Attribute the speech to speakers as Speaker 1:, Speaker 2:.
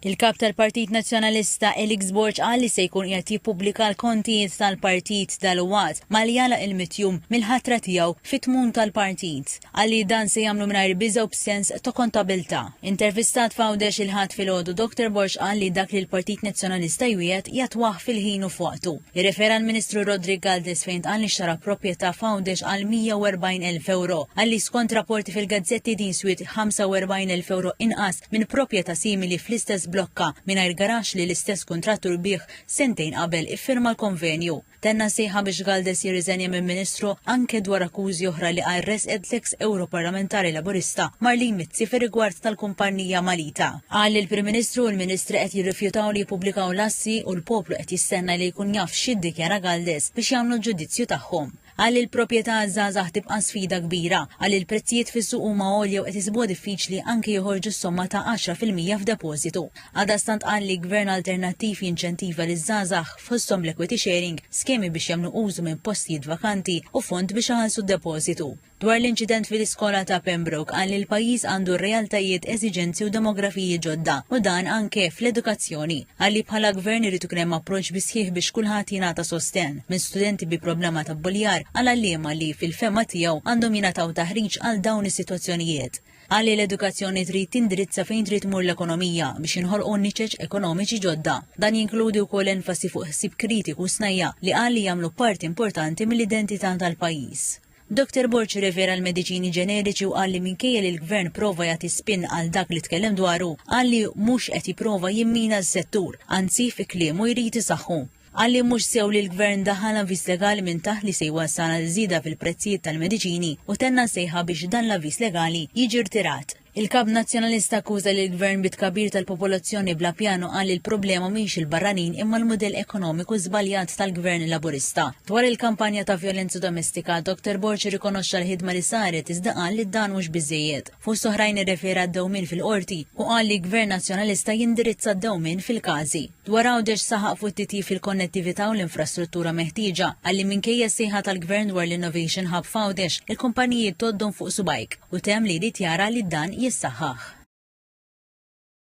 Speaker 1: Il-Kap tal-Partit Nazzjonalista Borġ qal li se jkun qiegħed jippubblika l-kontijiet tal-partit dalwaqt ma li jagħlaq il-mitjum mill-ħatra tiegħu fit-tmum tal-partit. Qal li dan se jagħmlu mingħajr biża' b'sens ta' kontabilta. Intervistat f'Għawdex il-ħadd filgħodu Dr. Borġ qal li dak li l-Partit Nazzjonalista jwiegħed jatwaħ fil-ħin u f'waqtu. Irrefera l-Ministru Rodrigue Galdes fejn qal li xtara proprjetà f'Għawdex għal 140,000 euro. Qal li skont rapporti fil-gazzetti din swiet 45,000 euro inqas minn proprjetà simili fl-istess blokka mingħajr garax li l-istess kontrattur bih sentejn qabel iffirma l-konvenju. Tenna sejħa biex Galdes jirriżenja minn Ministru anke dwar akkużi oħra li qal resqed l-eks Europarlamentari Laburista Marlin Mizzi fir-rigward tal-kumpanija Malita. Qal li l-Prim Ministru u l-Ministri qed jirrifjutaw li jippubblikaw l-assi u l-poplu qed jistenna li jkun jaf x'iddikjara Galdes biex jagħmlu l-ġudizzju tagħhom. Għal il-proprjetà żgħażagħ tibqa' sfida kbira, għal il-prezzijiet fis-suq huma għolja u qed isibuha diffiċli anke joħorġu s-somma ta' 10% f'depożitu. Għadastant qal li gvern alternattiv jinċentiva liż-żgħażagħ fosthom l-equity sharing, skemi biex jagħmlu użu minn postijiet vakanti u fond biex iħallsu d-depożitu. Dwar l-inċident fil-iskola ta' Pembroke qal li l-pajjiż għandu realtajiet eżiġenzi u demografiji ġodda u dan anke fl-edukazzjoni. Għal li bħala gvern irid ikun hemm approċċ bisħieħ biex kulħadd jingħata sosten minn studenti bi problema ta' buljar għal għalliema li fil-fema tiegħu għandhom jingħataw taħriġ għal dawn is-sitwazzjonijiet. Qal li l-edukazzjoni trid tindirizza fejn trid tmur l-ekonomija biex inħolqu niċeġ ekonomiċi ġodda. Dan jinkludi wkoll enfasi fuq ħsieb kritiku snajja li qal li jagħmlu parti importanti mill-identità tal-pajjiż. Dr. Borġ rivera l-mediċini ġeneriċi u qal li minkejja li l-gvern prova jagħti spinn għal dak li tkellem dwaru, qal li mhux qed jipprova jimmina s-settur, anzi fi kliemu jrid isaħħu. Qal li mhux sew li l-gvern daħal avviż legali minn taħt li se jwassal għal żieda fil-prezzijiet tal-mediċini u tenna sejħa biex dan l-avviż legali jiġi rtirat. Il-Kap Nazzjonalista akkuża li l-gvern bit-kabir tal-popolazzjoni bla pjanu qal li l-problema mhix il-barranin imma l-mudell ekonomiku żbaljat tal-gvern Laburista. Dwar il-kampanja ta' vjolenza domestika, Dr. Borġ irrikonoxxa l-ħidma li saret iżda qal li dan mhux biżejjed. Fost oħrajn irrefera d-dewmien fil-qorti u qal li l-gvern nazzjonalista jindirizza d-dewmien fil-każi. Dwar Għawdex saħaq fuq it-titjib fil-konnettività u l-infrastruttura meħtieġa qal li minkejja s-sejħa tal-gvern dwar l-Innovation Hub f'Għawdex, il-kumpaniji toddhom fuq subajk u temm li jrid jara li dan jissaħħaħ.